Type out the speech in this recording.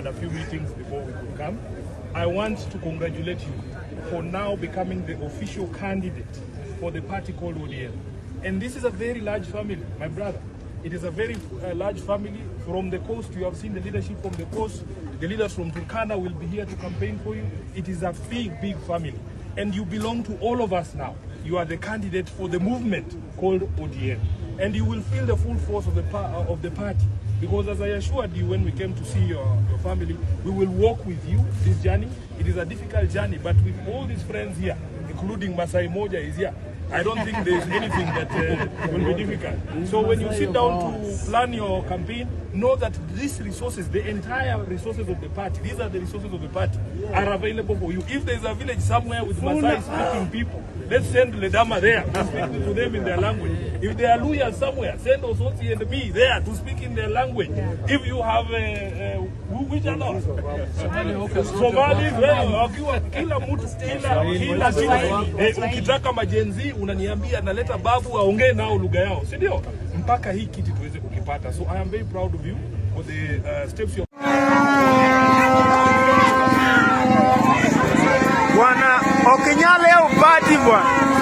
had a few meetings before we could come. I want to congratulate you for now becoming the official candidate for the party called ODM. And this is a very large family, my brother. It is a very large family. From the coast, you have seen the leadership from the coast. The leaders from Turkana will be here to campaign for you. It is a big, big family. And you belong to all of us now. You are the candidate for the movement called ODM. And you will feel the full force of the party. Because as I assured you when we came to see your family, we will walk with you this journey. It is a difficult journey, but with all these friends here, including Masai Moja is here, I don't think there is anything that will be difficult. So when you sit down to plan your campaign, know that these resources, the entire resources of the party, these are the resources of the party, are available for you. If there is a village somewhere with Masai speaking people, let's send Ledama there to speak to them in their language. If there are Luyas somewhere, send Osotsi and me there to speak in their language. If you have which other? Somalis, wakiwa kila mtu kila siku ukitaka majenzi unaniambia naleta babu aongee nao lugha yao, si ndio? Mpaka hii kiti tuweze kukipata. So I am very proud of you for the steps you Bwana Okinyale upati bwana.